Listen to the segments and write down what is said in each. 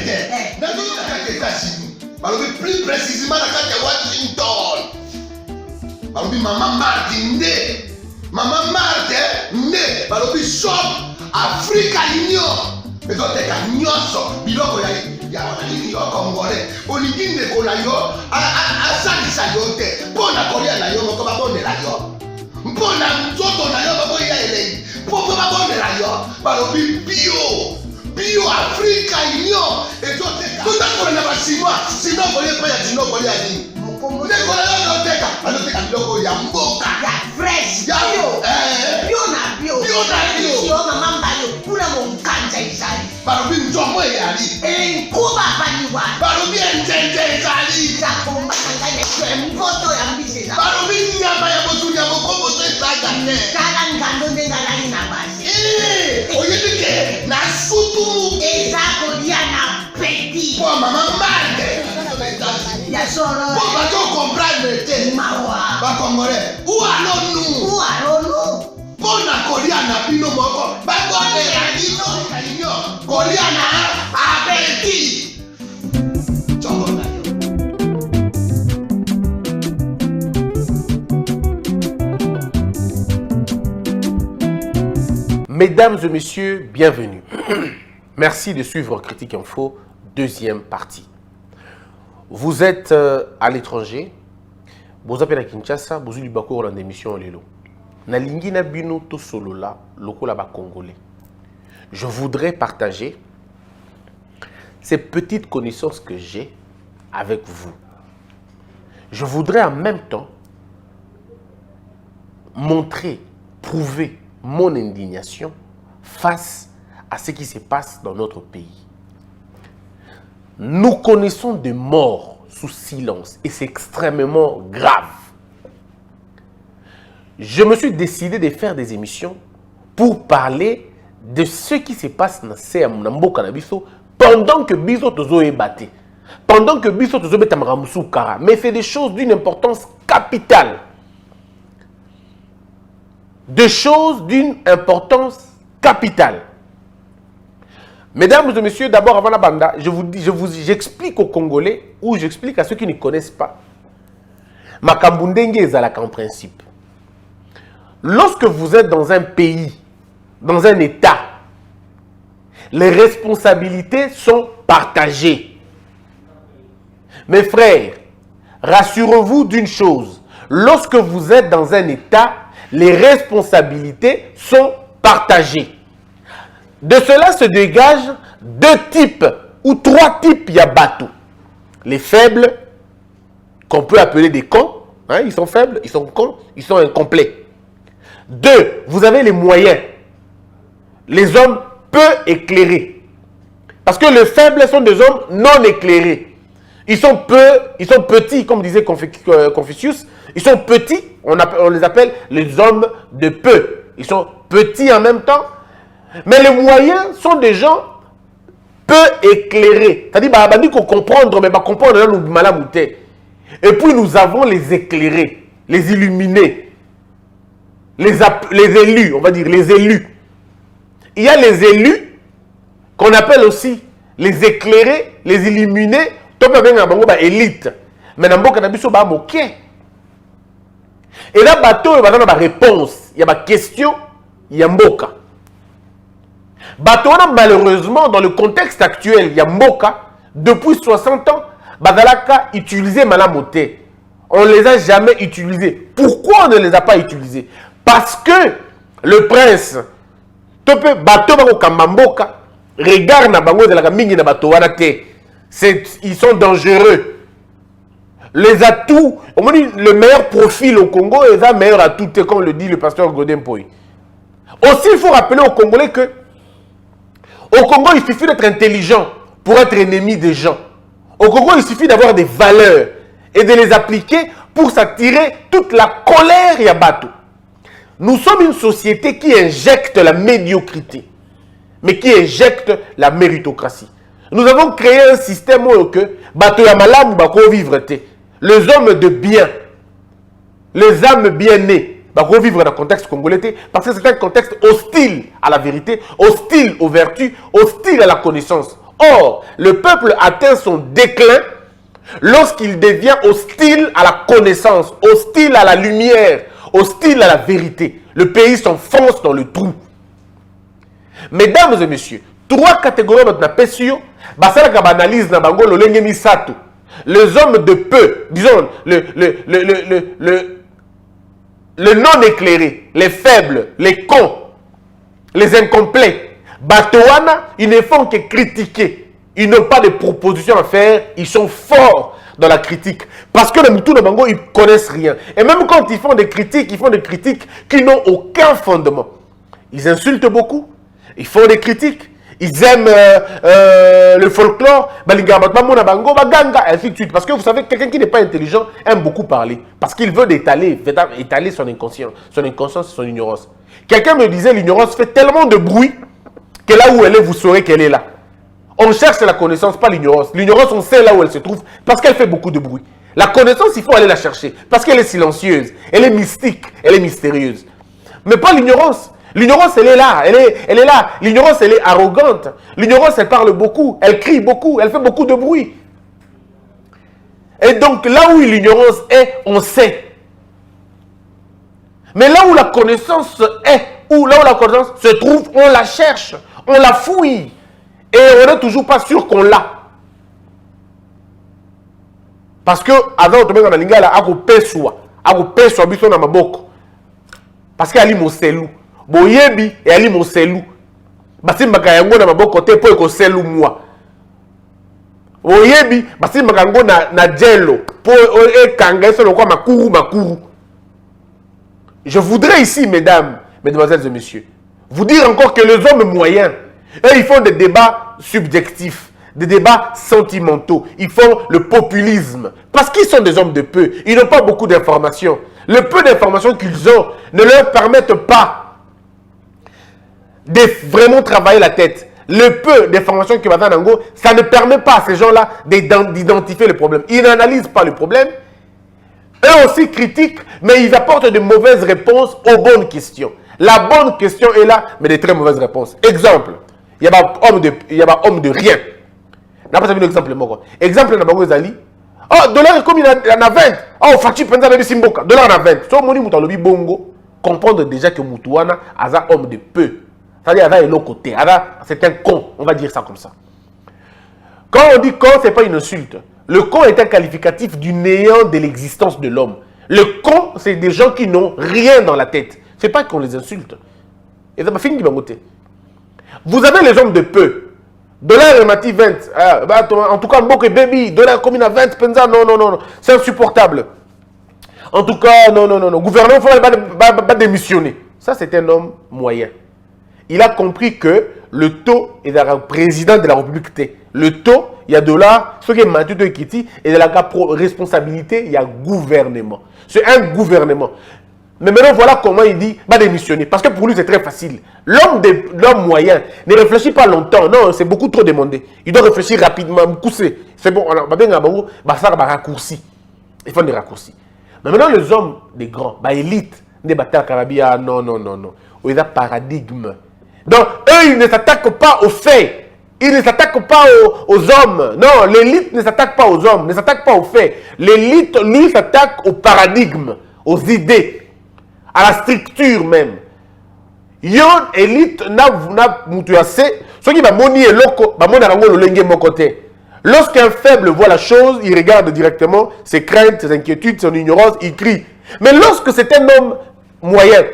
Angleterre. Dans les États-Unis. Plus précisément dans Washington. Maman Martin né. Maman Martin né. Balobi shop Africa Union. Mais on te ka nyonso biloko ya yo congolais. Olingi ndeko na yo asalisa yo te. Mpona kolia na yo moko babondela yo. Mpona nzoto na yo baboya elei. Poko babondela yo. Balobi bio Africa Union. Et toi te ka. Tout d'accord na ba chinois. Sinon kolia pa ya chinois kolia ni. Ndeko na yo teka. Anoteka biloko ya mboka. Ya fresh. Ya bio na bio. Bio na bio. Sio mama mbayo kuna mkanja isali. Balobi nzomo yali. Kuba baniwa. Balobi enjenje ezali. Zakomba ngane kwe mvoto ya mbise. Balobi nyama ya botu ya bokombo to esaga ne. Kala ngando ndengalani na basi. Oyedike na sutu. Ezako dia na petit. Pour maman Marthe. Ya soro. Pour bato comprendre te. Mawa. Ba congolais. Où allons-nous? Pona kolia na bino moko. Ba kone ya bino. Kolia na abeti. Chongo na yo. Mesdames et messieurs, bienvenue. Merci de suivre Critique Info, deuxième partie. Vous êtes à l'étranger, vous appelez à Kinshasa, vous avez beaucoup dans l'émission Lelo. Nalingi na bino to solo la, loko la ba congolais. Je voudrais partager ces petites connaissances que j'ai avec vous. Je voudrais en même temps montrer, prouver mon indignation face à ce qui se passe dans notre pays. Nous connaissons des morts sous silence et c'est extrêmement grave. Je me suis décidé de faire des émissions pour parler de ce qui se passe dans Nambo Canabiso pendant que Biso Tozo est battu. Pendant que Biso Tozo est Tamaramusou Kara. Mais c'est des choses d'une importance capitale. Des choses d'une importance capitale. Mesdames et messieurs, d'abord avant la banda, j'explique aux Congolais ou j'explique à ceux qui ne connaissent pas. Makambundenge ezalaka en principe. Lorsque vous êtes dans un pays, dans un État, les responsabilités sont partagées. Mes frères, rassurez-vous d'une chose. Lorsque vous êtes dans un État, les responsabilités sont partagées. De cela se dégagent deux types ou trois types yabato. Les faibles, qu'on peut appeler des cons, hein, ils sont faibles, ils sont cons, ils sont incomplets. Deux, vous avez les moyens, les hommes peu éclairés. Parce que les faibles sont des hommes non éclairés. Ils sont petits, comme disait Confucius. Ils sont petits, on les appelle les hommes de peu. Ils sont petits en même temps. Mais les moyens sont des gens peu éclairés. C'est-à-dire, il faut comprendre, mais comprendre là, nous malabouté. Et puis nous avons les éclairés, les illuminés, les élus, on va dire les élus. Il y a les élus qu'on appelle aussi les éclairés, les illuminés. Élite. Mais dans le cas de et là, bateau, il y a une réponse, il y a une question, il y a mboka. Bateau, malheureusement, dans le contexte actuel, il y a mboka, depuis 60 ans, Badalaka utilisé malamoté. On ne les a jamais utilisés. Pourquoi on ne les a pas utilisés? Parce que le prince, bateau Kamamboka, regarde na bango de la mingi na bateau ils sont dangereux. Les atouts, on dit le meilleur profil au Congo est le meilleur atout, comme le dit le pasteur Godin Poy. Aussi, il faut rappeler aux Congolais que au Congo, il suffit d'être intelligent pour être ennemi des gens. Au Congo, il suffit d'avoir des valeurs et de les appliquer pour s'attirer toute la colère yabato. Nous sommes une société qui injecte la médiocrité, mais qui injecte la méritocratie. Nous avons créé un système où bato ya malamu bako vivre te. Les hommes de bien, les âmes bien nées, bako vivre dans le contexte congolais parce que c'est un contexte hostile à la vérité, hostile aux vertus, hostile à la connaissance, Or, le peuple atteint son déclin lorsqu'il devient hostile à la connaissance, hostile à la lumière, hostile à la vérité. Le pays s'enfonce dans le trou. Mesdames et messieurs, 3 catégories de pécio, analyse na bango lolenge misato. Les hommes de peu, disons le non éclairé, les faibles, les cons, les incomplets. Batoana, ils ne font que critiquer. Ils n'ont pas de propositions à faire. Ils sont forts dans la critique. Parce que les moutons de Bango, ils ne connaissent rien. Et même quand ils font des critiques qui n'ont aucun fondement. Ils insultent beaucoup. Ils font des critiques. Ils aiment le folklore. Ainsi de suite. Parce que vous savez, quelqu'un qui n'est pas intelligent aime beaucoup parler. Parce qu'il veut étaler son inconscient. Son inconscience et son ignorance. Quelqu'un me disait, l'ignorance fait tellement de bruit que là où elle est, vous saurez qu'elle est là. On cherche la connaissance, pas l'ignorance. L'ignorance, on sait là où elle se trouve parce qu'elle fait beaucoup de bruit. La connaissance, il faut aller la chercher parce qu'elle est silencieuse, elle est mystique, elle est mystérieuse. Mais pas l'ignorance. L'ignorance, elle est là, elle est là. L'ignorance, elle est arrogante. L'ignorance, elle parle beaucoup, elle crie beaucoup, elle fait beaucoup de bruit. Et donc, là où l'ignorance est, on sait. Mais là où la connaissance est, ou là où la connaissance se trouve, on la cherche, on la fouille. Et on n'est toujours pas sûr qu'on l'a. Parce que, avant, on te met dans la lingala, ako peswa biso na maboko. Parce qu'il y a li moselou. Boyebi, et ali moselou. Basi mbaka yango na maboko te, po eko selou moi. Boyebi, basi mbaka yango na jello. Po e kanga eso lokwa makuru. Je voudrais ici, mesdames, mesdemoiselles et messieurs, vous dire encore que les hommes moyens, eux, ils font des débats subjectifs, des débats sentimentaux. Ils font le populisme. Parce qu'ils sont des hommes de peu. Ils n'ont pas beaucoup d'informations. Le peu d'informations qu'ils ont ne leur permettent pas de vraiment travailler la tête. Le peu d'informations qu'ils ont en Ango, ça ne permet pas à ces gens-là d'identifier le problème. Ils n'analysent pas le problème. Eux aussi critiquent, mais ils apportent de mauvaises réponses aux bonnes questions. La bonne question est là, mais de très mauvaises réponses. Exemple, il y a homme de rien. Je vais vous un exemple. Exemple, il y a oh, dollar comme il y en a 20. Oh, Fachi Penza Baby Simboka. Dollar en a 20. So, Moni Moutalobi Bongo, comprendre déjà que Moutouana a un homme de peu. C'est-à-dire, il y a l'autre côté. C'est un con. On va dire ça comme ça. Quand on dit con, ce n'est pas une insulte. Le con est un qualificatif du néant de l'existence de l'homme. Le con, c'est des gens qui n'ont rien dans la tête. Ce n'est pas qu'on les insulte. Et ça m'a fini de m'amoter. Vous avez les hommes de peu. Dollar relatif 20. En tout cas, Mbok et Baby. Dollar comme il a 20. Penza, non. C'est insupportable. En tout cas, non. Gouvernement, il faut pas démissionner. Ça, c'est un homme moyen. Il a compris que le taux est le président de la République. Le taux, il y a de là, ce qui est Mathieu de Kiti, et de la responsabilité, il y a gouvernement. C'est un gouvernement. Mais maintenant, voilà comment il dit, va démissionner. Parce que pour lui, c'est très facile. L'homme moyen ne réfléchit pas longtemps. Non, c'est beaucoup trop demandé. Il doit réfléchir rapidement. C'est bon, on va bien faire des raccourcis. Ils font des raccourcis. Mais maintenant, les hommes, des grands, élite, des batailles carabia, non. Il y a un paradigme. Donc, eux, ils ne s'attaquent pas aux faits. Ils ne s'attaquent pas aux hommes. Non, l'élite ne s'attaque pas aux hommes, ne s'attaque pas aux faits. L'élite, lui, s'attaque au paradigme, aux idées, à la structure même. Yon, élite, n'a moutouassé, ce qui va moni et loko, va moni arango le lenge mon côté. Lorsqu'un faible voit la chose, il regarde directement ses craintes, ses inquiétudes, son ignorance, il crie. Mais lorsque c'est un homme moyen,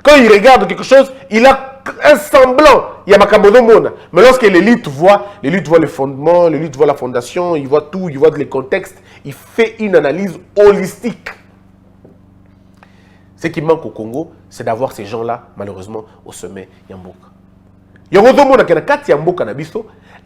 quand il regarde quelque chose, il a un semblant. Il y a Makabono Mona. Mais lorsque l'élite voit les fondements, l'élite voit la fondation, il voit tout, il voit les contextes, il fait une analyse holistique. Ce qui manque au Congo, c'est d'avoir ces gens-là, malheureusement, au sommet Yamboka.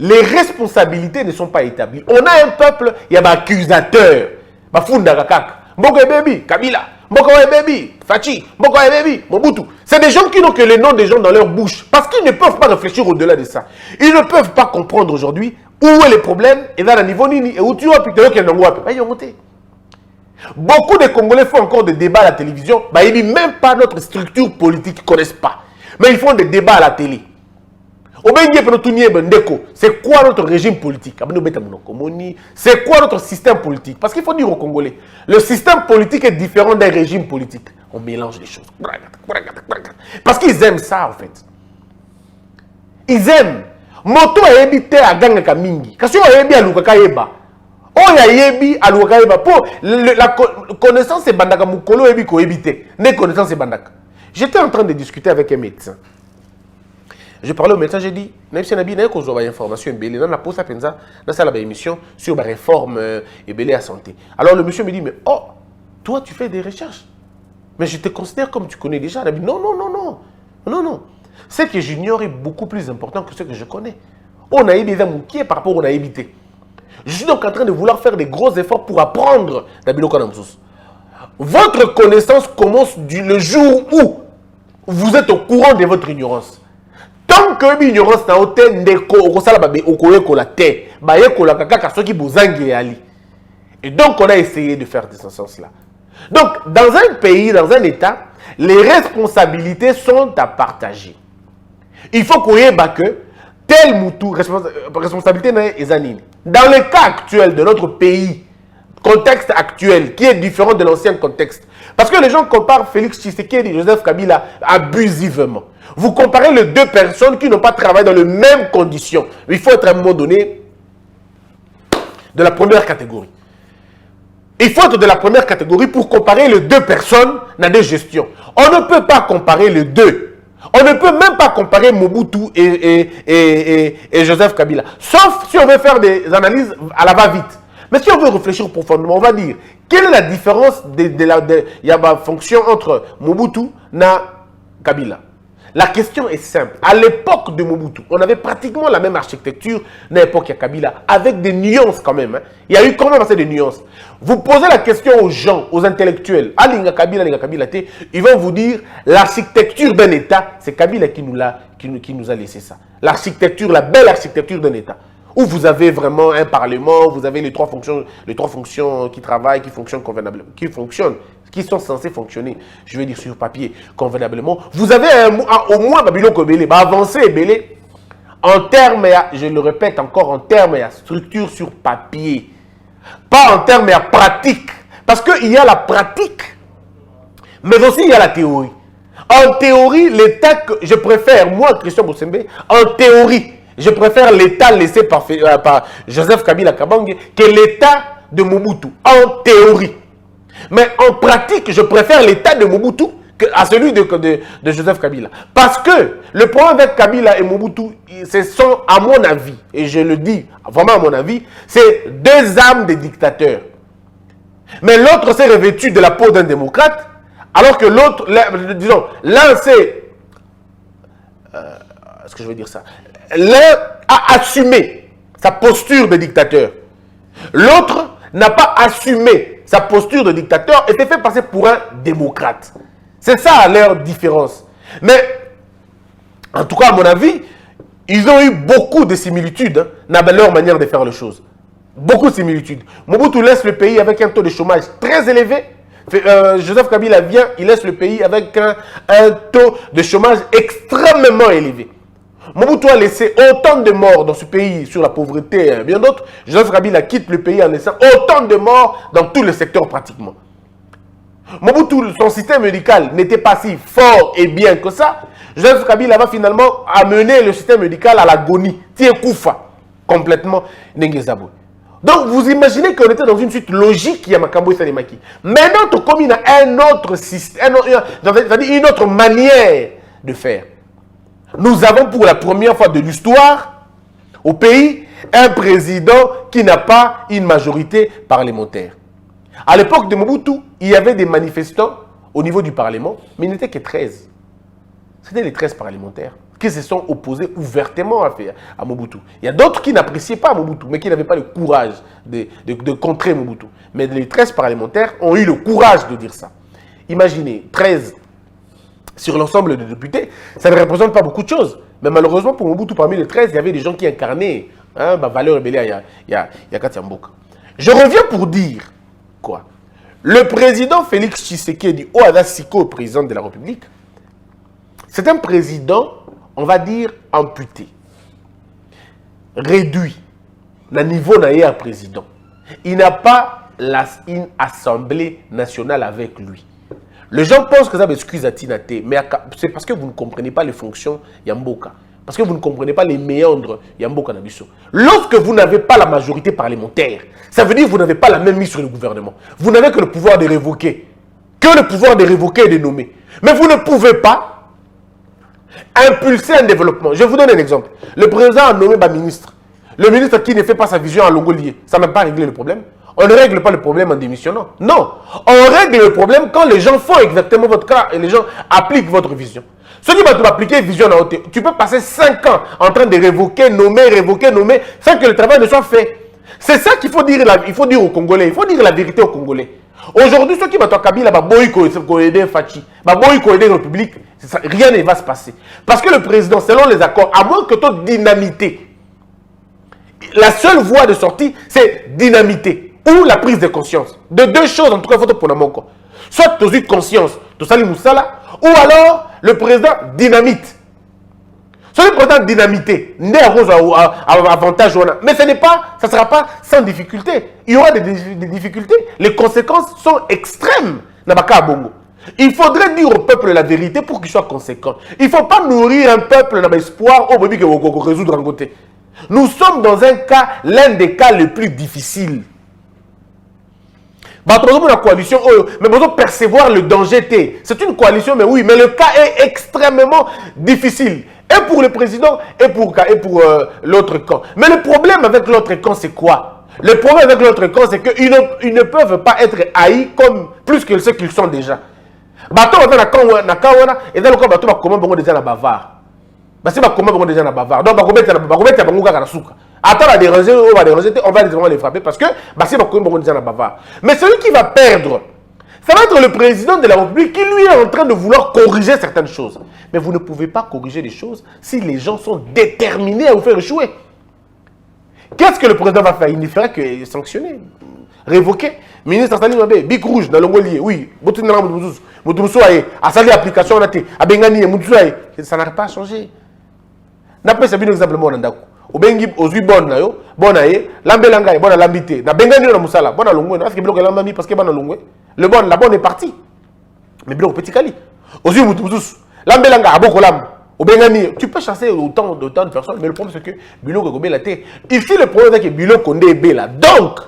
Les responsabilités ne sont pas établies. On a un peuple, il y a un accusateur. Mboko Baby, Kabila. Mboko Baby, Fachi. Mboko Baby, Mobutu. C'est des gens qui n'ont que les noms des gens dans leur bouche. Parce qu'ils ne peuvent pas réfléchir au-delà de ça. Ils ne peuvent pas comprendre aujourd'hui où est le problème et dans le niveau nini. Et où tu as plutôt qu'il y a un monté. Beaucoup de Congolais font encore des débats à la télévision. Ils ne même pas notre structure politique, ils ne connaissent pas. Mais ils font des débats à la télé. C'est quoi notre régime politique? C'est quoi notre système politique? Parce qu'il faut dire aux Congolais, le système politique est différent d'un régime politique. On mélange les choses. Parce qu'ils aiment ça, en fait. Ils aiment. Moto a habité à Gangaka Mingi. Kasi a yebi à Lukakayeba. Oh ya yebi à Lukakayeba. Pour la connaissance c'est bandaka mukolo yebi ko habité. Ne connaissance c'est bandaka. J'étais en train de discuter avec un médecin. Je parlais au médecin, j'ai dit, Naïf Nabi, n'a pas de information belé. Dans la pause, dans la émission sur la réforme et belé à santé. Alors le monsieur me dit, mais oh, toi tu fais des recherches. Mais je te considère comme tu connais déjà. Il a dit, non, non, non, non, non, non. Ce que j'ignore est beaucoup plus important que ce que je connais. On a des amis qui est par rapport au naïveté. Je suis donc en train de vouloir faire des gros efforts pour apprendre Dabilo Kanamsous. Votre connaissance commence le jour où vous êtes au courant de votre ignorance. Tant que l'ignorance n'a pas été, et donc on a essayé de faire de ce sens-là. Donc dans un pays, dans un État, les responsabilités sont à partager. Il faut qu'on y ait que tel moutou, responsabilité est anine. Dans le cas actuel de notre pays, contexte actuel, qui est différent de l'ancien contexte, parce que les gens comparent Félix Tshisekedi et Joseph Kabila abusivement. Vous comparez les deux personnes qui n'ont pas travaillé dans les mêmes conditions. Il faut être à un moment donné de la première catégorie. Il faut être de la première catégorie pour comparer les deux personnes dans des gestions. On ne peut pas comparer les deux. On ne peut même pas comparer Mobutu et Joseph Kabila. Sauf si on veut faire des analyses à la va-vite. Mais si on veut réfléchir profondément, on va dire quelle est la différence de la fonction entre Mobutu et Kabila. La question est simple. À l'époque de Mobutu, on avait pratiquement la même architecture à l'époque de Kabila, avec des nuances quand même. Hein. Il y a eu quand même assez de nuances. Vous posez la question aux gens, aux intellectuels, à Linga Kabila, ils vont vous dire l'architecture d'un État, c'est Kabila qui nous a laissé ça. L'architecture, la belle architecture d'un État. Où vous avez vraiment un parlement, vous avez les trois fonctions qui travaillent, qui fonctionnent convenablement, qui sont censés fonctionner, je vais dire sur papier, convenablement. Vous avez au moins Babylon Kobélé, avancé et belé, en termes, je le répète encore, en termes et à structure sur papier. Pas en termes et à pratique. Parce qu'il y a la pratique, mais aussi il y a la théorie. En théorie, l'État que je préfère, moi, Christian Boussembe, en théorie, je préfère l'État laissé par Joseph Kabila Kabange que l'État de Mobutu, en théorie. Mais en pratique, je préfère l'État de Mobutu à celui de Joseph Kabila. Parce que le problème avec Kabila et Mobutu, ce sont, à mon avis, et je le dis vraiment à mon avis, c'est deux âmes des dictateurs. Mais l'autre s'est revêtu de la peau d'un démocrate, alors que l'autre, disons, l'un c'est... est-ce que je veux dire ça? L'un a assumé sa posture de dictateur. L'autre n'a pas assumé sa posture de dictateur et s'est fait passer pour un démocrate. C'est ça leur différence. Mais, en tout cas, à mon avis, ils ont eu beaucoup de similitudes dans leur manière de faire les choses. Beaucoup de similitudes. Mobutu laisse le pays avec un taux de chômage très élevé. Joseph Kabila vient, il laisse le pays avec un taux de chômage extrêmement élevé. Mobutu a laissé autant de morts dans ce pays sur la pauvreté et bien d'autres. Joseph Kabila quitte le pays en laissant autant de morts dans tous les secteurs pratiquement. Mobutu, son système médical n'était pas si fort et bien que ça. Joseph Kabila va finalement amener le système médical à l'agonie. Tiekoufa, complètement Nengezabou. Donc vous imaginez qu'on était dans une suite logique qui a Makambo et Salimaki. Mais notre commune a un autre système, c'est-à-dire une autre manière de faire. Nous avons pour la première fois de l'histoire au pays un président qui n'a pas une majorité parlementaire. À l'époque de Mobutu, il y avait des manifestants au niveau du Parlement, mais il n'était que 13. C'était les 13 parlementaires qui se sont opposés ouvertement à Mobutu. Il y a d'autres qui n'appréciaient pas Mobutu, mais qui n'avaient pas le courage de contrer Mobutu. Mais les 13 parlementaires ont eu le courage de dire ça. Imaginez, 13 sur l'ensemble des députés, ça ne représente pas beaucoup de choses. Mais malheureusement, pour Mobutu, parmi les 13, il y avait des gens qui incarnaient valeur rebelle, il y a Katiamboka. Je reviens pour dire quoi? Le président Félix Tshisekedi, Ouada Siko, président de la République, c'est un président, on va dire, amputé. réduit le niveau d'un président. Il n'a pas une assemblée nationale avec lui. Les gens pensent que ça m'excuse à Tinate, mais c'est parce que vous ne comprenez pas les fonctions Yamboka. Parce que vous ne comprenez pas les méandres Yamboka Nabiso. Lorsque vous n'avez pas la majorité parlementaire, ça veut dire que vous n'avez pas la même mise sur le gouvernement. Vous n'avez que le pouvoir de révoquer. Que le pouvoir de révoquer et de nommer. Mais vous ne pouvez pas impulser un développement. Je vous donne un exemple. Le président a nommé un ministre. Le ministre qui ne fait pas sa vision à longo lié, ça n'a pas réglé le problème. On ne règle pas le problème en démissionnant. Non. On règle le problème quand les gens font exactement votre cas et les gens appliquent votre vision. Ceux qui vont appliquer vision à haute, tu peux passer 5 ans en train de révoquer, nommer, sans que le travail ne soit fait. C'est ça qu'il faut dire, il faut dire aux Congolais. Il faut dire la vérité aux Congolais. Aujourd'hui, ceux qui vont à Kabila, vont aider Fachi, vont aider la République, rien ne va se passer. Parce que le président, selon les accords, à moins que tu dynamité, la seule voie de sortie, c'est dynamiter. Ou la prise de conscience. De deux choses, en tout cas, il faut pour l'amour. Soit tu as eu conscience de Sali Moussala, ou alors le président dynamite. Soit le président dynamité, avantage, mais ce n'est pas, ça ne sera pas sans difficulté. Il y aura des difficultés. Les conséquences sont extrêmes. Il faudrait dire au peuple la vérité pour qu'il soit conséquent. Il ne faut pas nourrir un peuple dans l'espoir au début qu'il va résoudre en côté. Nous sommes dans un cas, l'un des cas les plus difficiles. La coalition, mais vous percevoir le danger. C'est une coalition, mais oui, mais le cas est extrêmement difficile. Et pour le président, et pour l'autre camp. Mais le problème avec l'autre camp, c'est quoi? Le problème avec l'autre camp, c'est qu'ils ne peuvent pas être haïs comme plus que ceux qu'ils sont déjà. Bateau, on a et dans le camp, bateau, comment déjà la bavard. Parce que comment déjà la bavard. Donc, attends, on va déranger, on va les frapper parce que déjà la bavard. Mais celui qui va perdre, ça va être le président de la République qui lui est en train de vouloir corriger certaines choses. Mais vous ne pouvez pas corriger les choses si les gens sont déterminés à vous faire échouer. Qu'est-ce que le président va faire? Il ne fera que sanctionner, révoquer. Ministre Salim Mabe, Bic Rouge dans l'Ongolier, oui, application, ça n'a pas changé. N'appelle ça bien exemple Obengi ozui bon na yo, bon na ye, lambelanga e bon na lambité. Na bengani na musala, bon na longwe, parce que biloko lambami parce que bon na longwe. La bonne est partie. Mais biloko petit kali. Ozui mutusus, lambelanga aboko lam. Obengani, tu peux chasser autant de personnes, mais le problème c'est que biloko gobe la terre. Ici le problème c'est que biloko ndé bela. Donc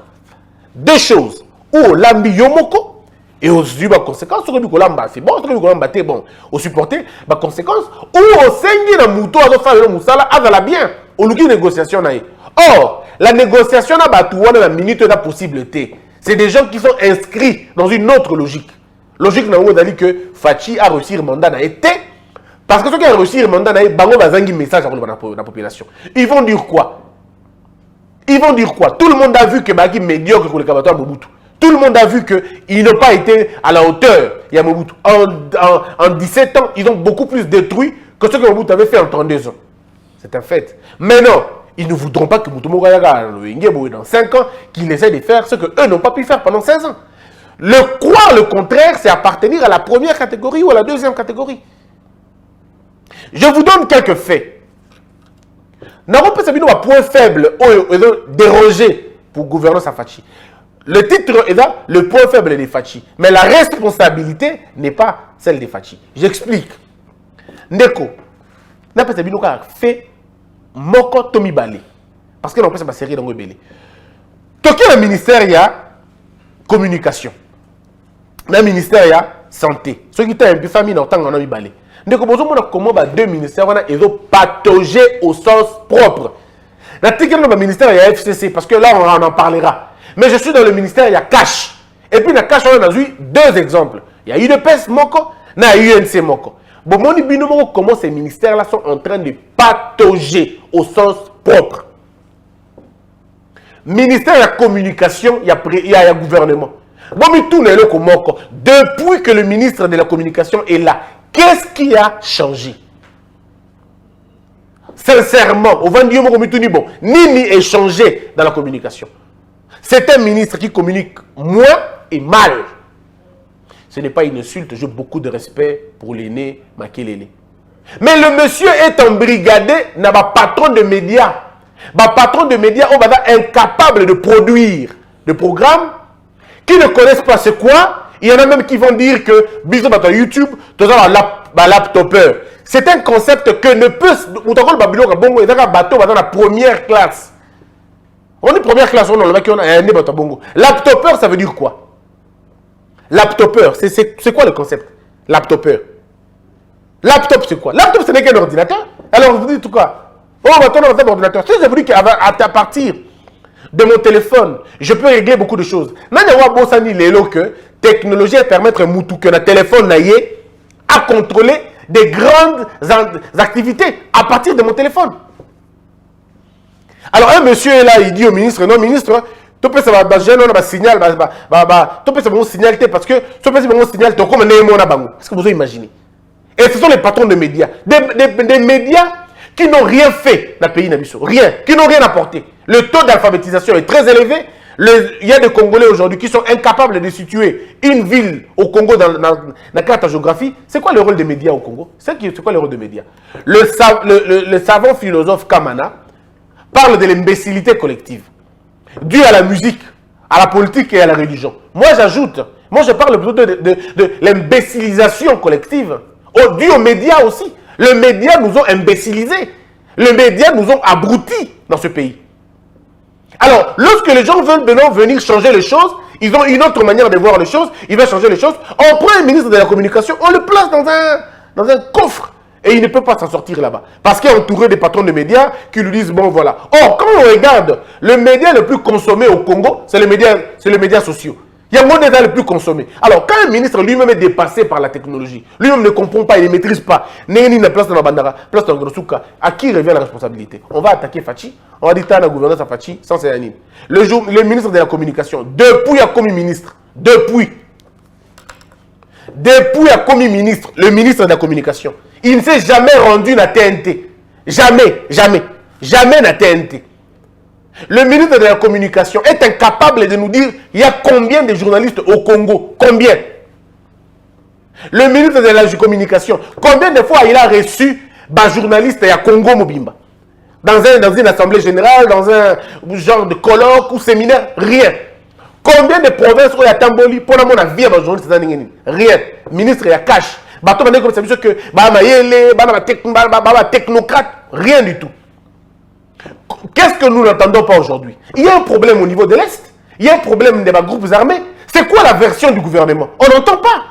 deux choses. Ou lambi yomoko et aux yeux conséquences sur le bicolamba, c'est bon, sur le bicolamba, c'est bon. Au supporter, bah conséquence, ou au sengi na mouto à faire le moussala, à la bien, au lieu de négociation naïe. Or, la négociation n'a pas tout la minute de possibilité. C'est des gens qui sont inscrits dans une autre logique. Logique n'a pas dit que Fachi a réussi le mandat na été, parce que ceux qui ont réussi le mandat na été, bango bazangi message à la population. Ils vont dire quoi? Ils vont dire quoi? Tout le monde a vu que Bagi médiocre pour le Kabato à Mobutu. Tout le monde a vu qu'ils n'ont pas été à la hauteur. Mobutu. En 17 ans, ils ont beaucoup plus détruit que ce que Mobutu avait fait en 32 ans. C'est un fait. Mais non, ils ne voudront pas que Mobutu Mourayaga, dans 5 ans, qu'ils essaient de faire ce qu'eux n'ont pas pu faire pendant 16 ans. Croire le contraire, c'est appartenir à la première catégorie ou à la deuxième catégorie. Je vous donne quelques faits. N'avons pas un point faible, déroger pour gouverner Safachi. Le titre est là, le point faible des Fachi. Mais la responsabilité n'est pas celle des Fachi. J'explique. Ndeko, n'a pas fait Moko Tomi Balé. Parce que l'on peut se série dans le Bélé. Quel ministère il y a communication. Le ministère il y a santé. Ceux qui ont un peu famille dans le temps, on a mis Balé. Ndeko, comment deux ministères ils ont patogé au sens propre. Dans le ministère il y a FCC, parce que là on en parlera. Mais je suis dans le ministère, il y a Cash. Et puis, dans Cash, on a eu deux exemples. Il y a UDPS Moko, il y a UNC Moko. Bon, comment ces ministères-là sont en train de patauger au sens propre. Ministère de la communication, il y a gouvernement. Bon, mais tout le Moko. Depuis que le ministre de la communication est là, qu'est-ce qui a changé? Sincèrement, au 22 bon, Nini est changé dans la communication. C'est un ministre qui communique moins et mal. Ce n'est pas une insulte, j'ai beaucoup de respect pour l'aîné Makelele. Mais le monsieur est embrigadé, n'a pas patron de médias. Patron de médias, on va être incapable de produire des programmes qui ne connaissent pas c'est quoi. Il y en a même qui vont dire que bisous sur YouTube, tu as un laptopeur. C'est un concept que ne peut. Ou t'as le Babylone, bongo, il y a un bateau dans la première classe. On dit première classe, on a un bongo. Laptopeur, ça veut dire quoi? Laptopeur, c'est quoi le concept? Laptopeur. Laptop, c'est quoi? Laptop, ce n'est qu'un ordinateur. Alors, vous dites tout quoi? Oh, maintenant, on a un ordinateur. Ça veut dire qu'à partir de mon téléphone, je peux régler beaucoup de choses. Que technologie permettre que le téléphone à contrôler des grandes activités à partir de mon téléphone. Alors, un monsieur est là, il dit au ministre, non, ministre, tu peux savoir, signal, tu peux savoir signal, parce que tu peux savoir signal, tu comme un est-ce que vous avez imaginé? Et ce sont les patrons de médias. Des médias qui n'ont rien fait dans le pays Nabiso. Rien. Qui n'ont rien apporté. Le taux d'alphabétisation est très élevé. Il y a des Congolais aujourd'hui qui sont incapables de situer une ville au Congo dans la carte géographie. C'est quoi le rôle des médias au Congo? C'est quoi le rôle des médias? Le savant philosophe Kamana parle de l'imbécilité collective due à la musique, à la politique et à la religion. Moi, j'ajoute, je parle plutôt de l'imbécilisation collective due aux médias aussi. Les médias nous ont imbécilisés. Les médias nous ont abrutis dans ce pays. Alors, lorsque les gens veulent maintenant venir changer les choses, ils ont une autre manière de voir les choses, ils veulent changer les choses, on prend un ministre de la communication, on le place dans un coffre et il ne peut pas s'en sortir là-bas. Parce qu'il est entouré des patrons de médias qui lui disent, bon voilà. Or, quand on regarde, le média le plus consommé au Congo, c'est les médias sociaux. Il y a moins d'état le plus consommé. Alors, quand un ministre lui-même est dépassé par la technologie, lui-même ne comprend pas, il ne maîtrise pas, n'est place dans la bandara, place dans le souka, à qui revient la responsabilité? On va attaquer Fachi, on va dire que la gouvernance à Fachi, sans séanine. Le ministre de la communication, depuis a commis ministre, depuis a commis ministre, le ministre de la communication, il ne s'est jamais rendu à TNT. Jamais à TNT. Le ministre de la communication est incapable de nous dire il y a combien de journalistes au Congo. Combien? Le ministre de la communication, combien de fois il a reçu un journaliste à Congo Mobimba? Dans une assemblée générale, dans un genre de colloque ou séminaire? Rien. Combien de provinces où il y a Tamboli pour la vie à journaliste? Rien. Ministre il y a cash. Technocrate, rien du tout. Qu'est-ce que nous n'entendons pas aujourd'hui? Il y a un problème au niveau de l'Est. Il y a un problème des groupes armés. C'est quoi la version du gouvernement? On n'entend pas.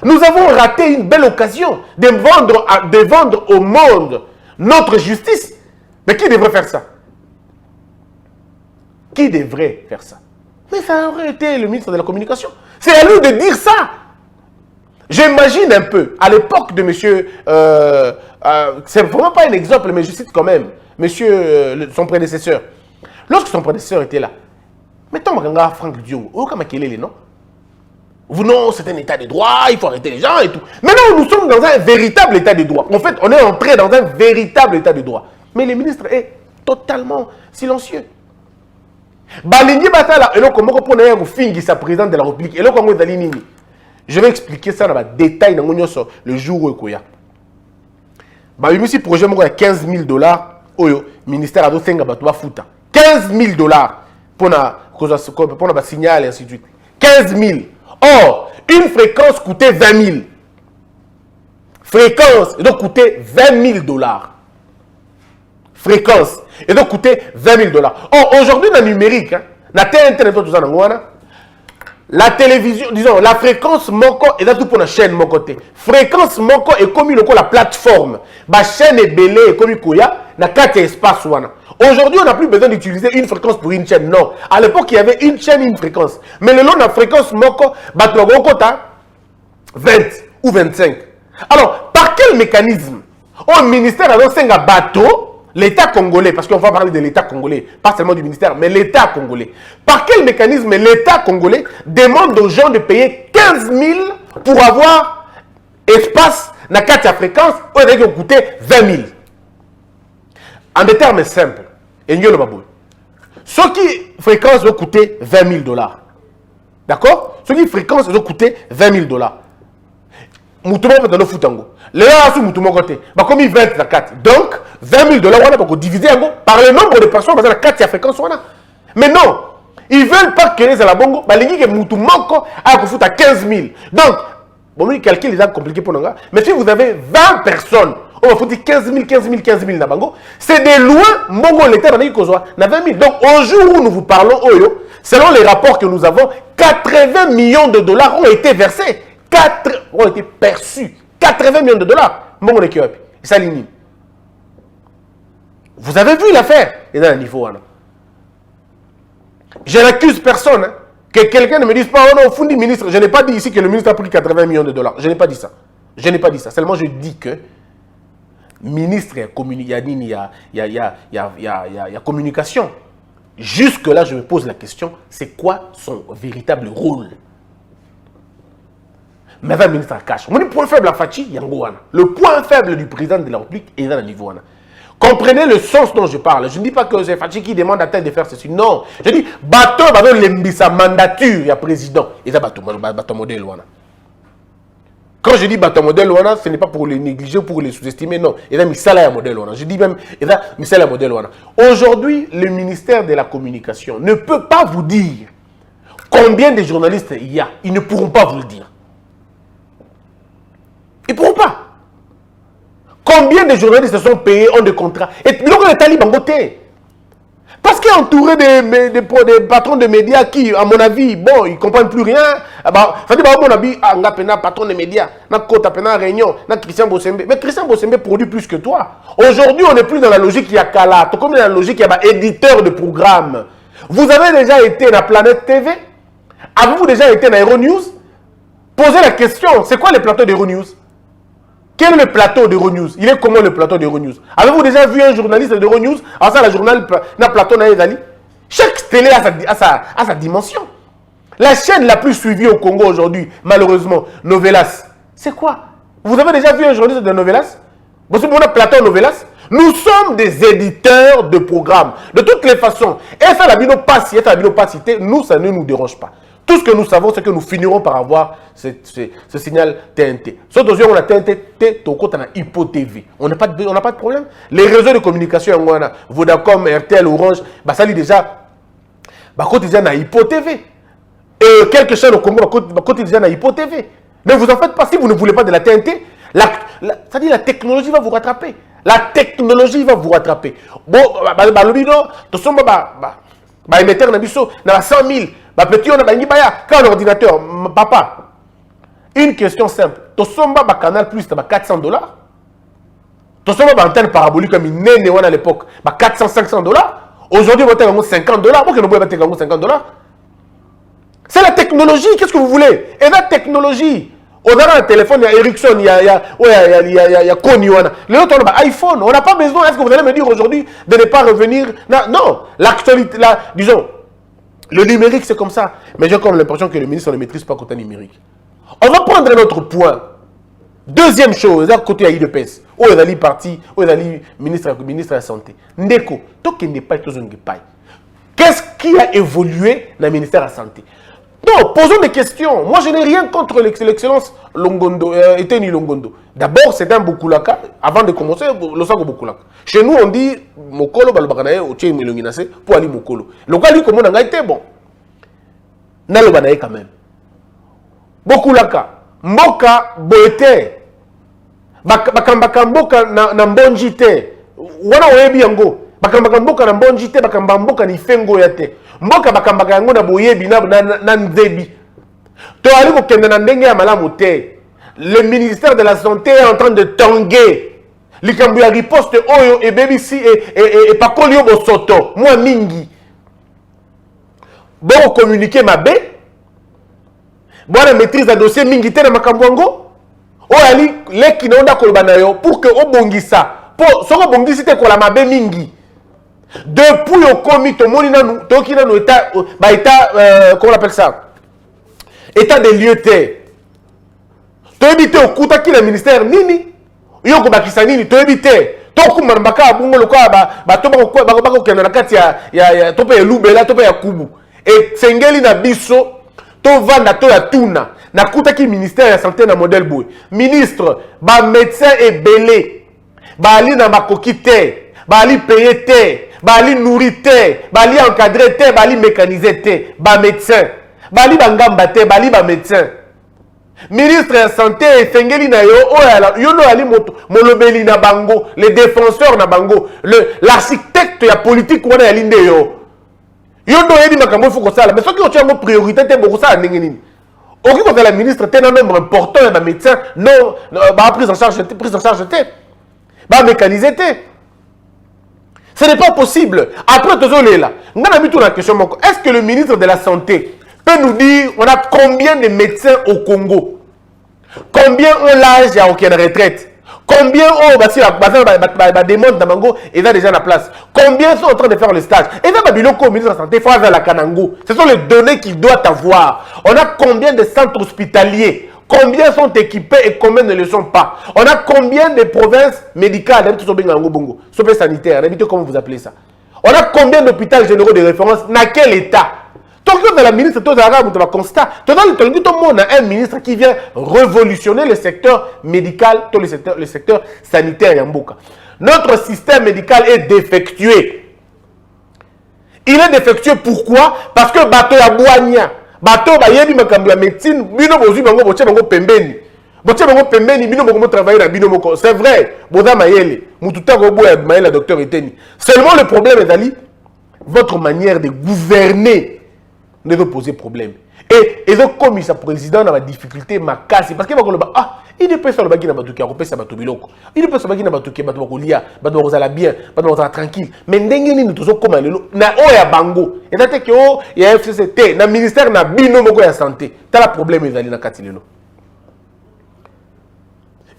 Nous avons raté une belle occasion de vendre au monde notre justice. Mais qui devrait faire ça? Qui devrait faire ça? Mais ça aurait été le ministre de la Communication. C'est à lui de dire ça. J'imagine un peu, à l'époque de monsieur, c'est vraiment pas un exemple, mais je cite quand même, monsieur, son prédécesseur. Lorsque son prédécesseur était là, mettons Franck Dion, non? Vous non, c'est un état de droit, il faut arrêter les gens et tout. Maintenant, nous sommes dans un véritable état de droit. En fait, on est entré dans un véritable état de droit. Mais le ministre est totalement silencieux. Président de la République, je vais expliquer ça dans le détail le jour où il y a. Si projet de 15 000 $, le ministère a donné 15 000 $ pour le signal et ainsi de suite. 15 000. Or, une fréquence coûtait 20 000. Fréquence, et donc coûtait 20 000 $. Fréquence, et donc coûtait 20 000 $. Or, aujourd'hui, dans le numérique, la TNT, la télévision, disons, la fréquence moko est là tout pour la chaîne mon côté. Fréquence moko est comme la plateforme. La chaîne est belée et comme koya na 4 espaces wana. Aujourd'hui, on n'a plus besoin d'utiliser une fréquence pour une chaîne. Non. À l'époque, il y avait une chaîne, une fréquence. Mais le long de la fréquence moko, batlogo 20 ou 25. Alors, par quel mécanisme au ministère a lancé un bateau? L'État congolais, parce qu'on va parler de l'État congolais, pas seulement du ministère, mais l'État congolais. Par quel mécanisme l'État congolais demande aux gens de payer 15 000 pour avoir espace dans 4 fréquences où il a coûté 20 000? En des termes simples, ce qui fréquence va coûter 20 000 $. D'accord? Ce qui fréquence va coûter 20 000 $. Moutouma peut le foutango. Les gens sont Moutouma côté. Bah comme 20 la 4. Donc 20 000 $, on a pas diviser par le nombre de personnes dans la 4 à fréquence on a. Mais non, ils veulent pas créer ça la bongo. Bah les gens que Moutouma a que foutre à 15 000. Donc bon, le calcul est compliqué pour nous. Mais si vous avez 20 personnes, on va foutre 15 000 na bango. C'est de loin Mongo l'État dans na 20 000. Donc au jour où nous vous parlons, selon les rapports que nous avons, 80 millions de $, ont été versés. Ont été perçus. 80 millions de $. Mongo l'État. Ça ligne. Vous avez vu l'affaire. Et dans le niveau. Je n'accuse personne. Que quelqu'un ne me dise pas, oh non, au fond du ministre, je n'ai pas dit ici que le ministre a pris 80 millions de $. Je n'ai pas dit ça. Je n'ai pas dit ça. Seulement, je dis que ministre, il y a communication. Jusque-là, je me pose la question, c'est quoi son véritable rôle? Mais le ministre a caché. Mon point faible à Fachi, Yangoana. Le point faible du président de la République est dans le niveau. Comprenez le sens dont je parle. Je ne dis pas que c'est Fachi qui demande à tel de faire ceci. Non. Je dis, bateau, sa mandature, il y a président. Et ça, bateau modèle. Quand je dis bateau modèle, ce n'est pas pour les négliger ou pour les sous-estimer. Non. Il y a un modèle. Je dis même, il y a un modèle. Aujourd'hui, le ministère de la Communication ne peut pas vous dire combien de journalistes il y a. Ils ne pourront pas vous le dire. Ils ne pourront pas. Combien de journalistes sont payés, ont des contrats? Et donc, les talibans voté. Parce qu'il est entouré des patrons de médias qui, à mon avis, bon, ils ne comprennent plus rien. Ça dit, mon avis, on a patron de médias, on a Kota, on a Réunion, on a Christian Bossembe. Mais Christian Bossembe produit plus que toi. Aujourd'hui, on n'est plus dans la logique il y a Kala. Comme dans la logique, il y a éditeur de programme. Vous avez déjà été dans Planète TV? Avez-vous déjà été dans Euronews? Posez la question, c'est quoi les plateaux d'Euronews? Quel est le plateau d'Euronews? Il est comment le plateau d'Euronews? Avez-vous déjà vu un journaliste d'Euronews? Alors ça, le journal, le plateau d'Ali. Chaque télé a sa dimension. La chaîne la plus suivie au Congo aujourd'hui, malheureusement, Novelas. C'est quoi? Vous avez déjà vu un journaliste de Novelas? Vous savez, on a plateau Novelas. Nous sommes des éditeurs de programmes. De toutes les façons. Et ça, la binopacité, nous, ça ne nous dérange pas. Tout ce que nous savons, c'est que nous finirons par avoir ce signal TNT. Sauf que on a TNT, on a Hypo TV. On n'a pas de problème. Les réseaux de communication, Vodacom, RTL, Orange, ça dit déjà, quotidien à Hypo TV. Et quelques chaînes au Congo, quotidien à Hypo TV. Mais vous en faites pas si vous ne voulez pas de la TNT. Ça dit la technologie va vous rattraper. La technologie va vous rattraper. Bon, émetteur na biso na 100 000. Petit on a quand l'ordinateur, papa. Une question simple. Tosomba Canal Plus, $400. Tosomba antenne parabolique comme une à l'époque, $400-500. Aujourd'hui, on va $50. Pourquoi on va $50? C'est la technologie. Qu'est-ce que vous voulez? Et la technologie. On a un téléphone, il y a Ericsson, il y a Kony. L'autre, on a iPhone. On n'a pas besoin. Est-ce que vous allez me dire aujourd'hui de ne pas revenir? Non. L'actualité, disons, le numérique, c'est comme ça. Mais j'ai comme l'impression que le ministre ne maîtrise pas le côté numérique. On va prendre un autre point. Deuxième chose, à côté de l'IDPS, où est allé parti, où est allé ministre de la Santé. Ndeko, tout qui n'est pas tout pas. Qu'est-ce qui a évolué dans le ministère de la Santé? Non, posons des questions. Moi, je n'ai rien contre l'excellence Longondo, Eteni Longondo. D'abord, c'est un Bokulaka. Avant de commencer, le sac Bokulaka. Chez nous, on dit Mokolo, Balbakanae, Oche, Milonginase, pour aller Mokolo. Le gars, lui, comment on a été bon? Nalobanae quand même. Bokulaka. Mboka, Boete. Bakambaka Mboka, Nambonjite. Wana Oebi Yango. Bakambaka Mboka, Nambonjite, Bakambaka Mboka, Nifengo Yate. Mboka bakambaka yango na boyebi na nzebi. To ali ko kende na ndenge ya malamu te. Le ministère de la Santé est en train de tanguer. Likambu ya riposte oyo e BBC et pakoli yo bosoto. Moi mingi. Bon communiquer mabe. Bon la maîtrise de dossier mingi te na makambo ngo. O ali leki na onda koloba na yo pour que obongisa. Po soko bongisi te kola mabe mingi. Depuis au comité, comment on appelle ça? État des lieux. Tu habites au Kouta qui est le ministère Nini. Yoko Bakisanini, tu habites. Toku Mambaka, Bungo Loka, Batobako Kanakatia, Tope Lubela, Tope Yakubu. Et Sengeli na biso, to vanda to ya tuna. nakutaki ministère ya santé na modèle boy. Ministre, ba médecin et belé. Ba ali na makoki te, ba ali payé te, ba ali nourri te, ba ali encadré te, ba ali mécanisé te, ba médecin. Ba ali bangamba te, ba ali ba médecin. Ministre ya santé efengeli na yo yo no ali moto molobeli na bango, les défenseurs na bango, l'architecte ya politique wana ya linde yo. Yo no yedi makambo faut kosala, mais soki otia mo priorité te boko sala ndenge nini. Oki ko la ministre te na nombre important ya ba médecin, non ba prise en charge te. Ba mécaniser te. Ce n'est pas possible. Après tozo là. Ngana mi tout la question moko. Est-ce que le ministre de la santé peut nous dire on a combien de médecins au Congo? Combien ont l'âge à aucune retraite? Combien ont demande dans Mango et là déjà la place? Combien sont en train de faire le stage? Et là, le ministre de la Santé, à la Kanango. Ce sont les données qu'il doit avoir. On a combien de centres hospitaliers? Combien sont équipés et combien ne le sont pas? On a combien de provinces médicales? Sanitaire, comment vous appelez ça? On a combien d'hôpitaux généraux de référence? Dans quel état? Donc, dans la ministre, tout le constat. On a un ministre qui vient révolutionner le secteur médical, tout le secteur sanitaire. Notre système médical est défectueux. Il est défectueux pourquoi? Parce que bateau ya boania, bateau ba yebi makambo ya médecine, bino bozu bango boche bango pembeni. Boche bango pembeni, bino bango travailler na bino moko. C'est vrai, boza mayele, mututa go boya mayele docteur Eteni. Seulement le problème est dali votre manière de gouverner ne doit poser problème. Et donc, comme il président dans la difficulté, ma casse, parce qu'il va dire, ah, il ne peut pas faire le bagage, il peut pas biloko. Il ne peut pas faire le bagage, il peut pas bien, il peut pas tranquille. Mais n'engagez nous tous comme alelo, na oya bango. Et tant que oh, il y a FCCT, na ministère na bino moko ya santé. T'as le problème ils allaient na katilelo.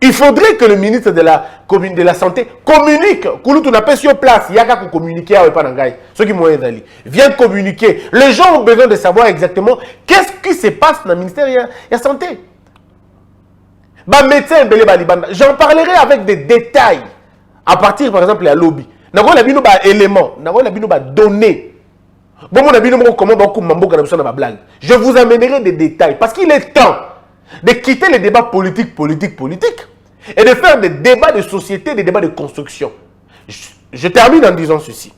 Il faudrait que le ministre de la Santé communique. Kouloutou n'a pas sur place. Il y a qu'à communiquer avec Panangaï. Ceux qui m'ont aidé. Viens communiquer. Les gens ont besoin de savoir exactement qu'est-ce qui se passe dans le ministère de la Santé. Médecin, j'en parlerai avec des détails. À partir, par exemple, de la lobby. Nous avons des éléments. Nous avons des données. Je vous amènerai des détails. Parce qu'il est temps de quitter les débats politiques et de faire des débats de société, des débats de construction. Je termine en disant ceci.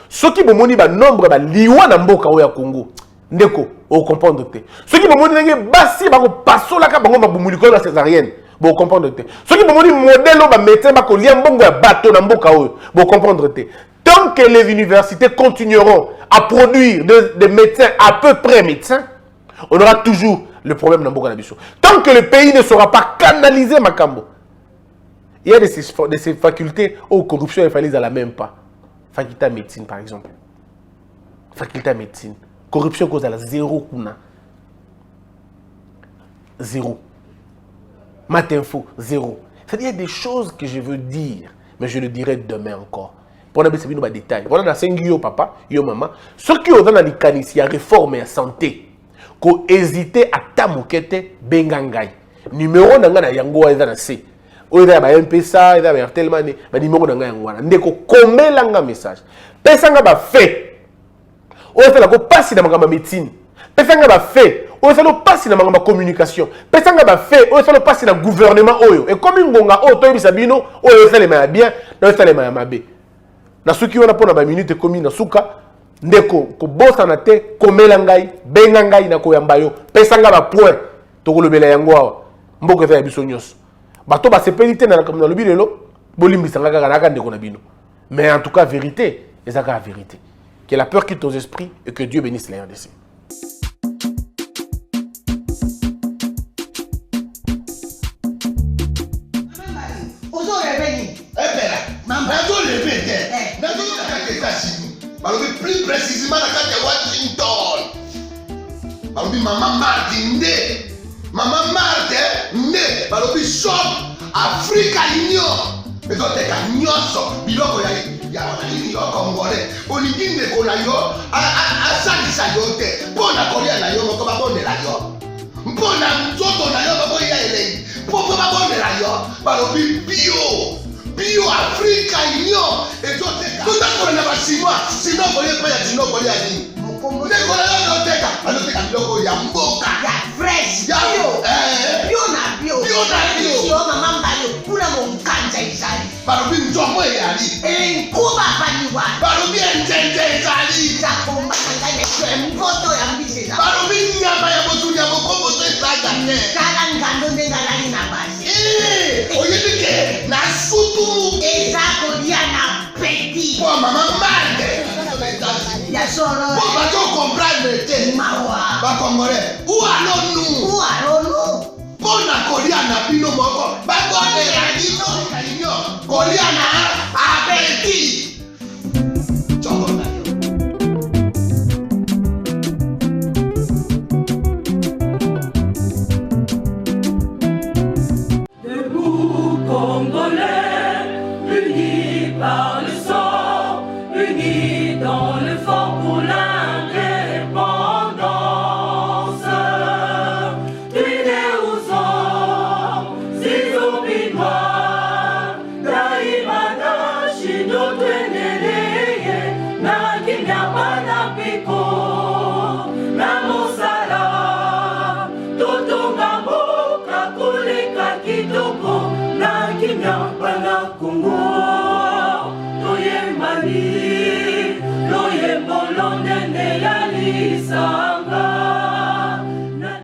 Ce qui me dit nombre de liwa na mboka oya Congo, ndeko, o comprendre te. Ce qui me dit basi ba ko pasola ka bango mabumuliko la césarienne, bo comprendre te. Ce qui me dit modèle ba médecin ba ko lia mbongo ya bateau na mboka oyo, bo comprendre te. Tant que les universités continueront à produire des médecins à peu près médecins, on aura toujours le problème dans Nabiso. Tant que le pays ne sera pas canalisé, Makambo, il y a de ces facultés où corruption est falise à la même pas. Faculté de médecine, par exemple. Faculté de médecine. Corruption cause à la zéro. Zéro. Matinfo, zéro. C'est-à-dire, il y a des choses que je veux dire, mais je le dirai demain encore. Pour nous, c'est un détail. Voilà, dans 5 yo papa, yo maman. Ceux qui ont dans la il y a réforme et la santé. Ko hésiter à tamokete bengangai numéro nanga na yango eza na C o eza ba MPSA eza ba tellement ba numéro nanga yango wana ndeko komelanga message pesanga ba fait o eza ko passer na makamba médecine pesanga ba fait o eza lo passer na makamba communication pesanga ba fait o eza lo passer na gouvernement oyo et comme ngonga o to yebisa bino o eza le ma bien na eza le ma mabe na suki wana pona ba minute komi na suka ndeko ko bosa na te komela ngai benga ngai na koyamba yo pesanga ba point to kolobela yango awa mboko za biso nyos bato ba sepelite na comme na lobi lelo bolimbisa ngaka na ndeko na bino mais en tout cas vérité ezaka vérité que la peur quitte aux esprits et que Dieu bénisse les RDC. Plus précisément dans Washington. Maman Martin Maman Martin shop Africa Union. Mais donc t'es nyonso biloko ya congolais. Oliginde kola yo asalisa yo te. Pona kolia na yo ko babondela yo. Pona nzoto na yo babo ya ele. Popo babondela yo. Balobi bio Africa Union. Et donc tout à fait na basinois sinon kolia pa ya sinon kolia ni. mokombo bazoteka biloko ya mboka ya fresh Ya- bio eh. bio na bio Bio na bio. Sio mama mbali kuna monkanja ezali balobi nzwamo eyali enkuba paliwa balobi enzenze ezali zakomba na ngai na biso empoto ya mbisi eza balobi nyama ya botuni ya bokomboso ezaga te tala ngando ndenge alali na basi oyebi ke na sutu eza kolia na peti po mama marte ya soro po bazokomprendre te mawa bakongolais ou allons-nous ualonu mpo na kolia na bino moko bakondela bino kolia na apeti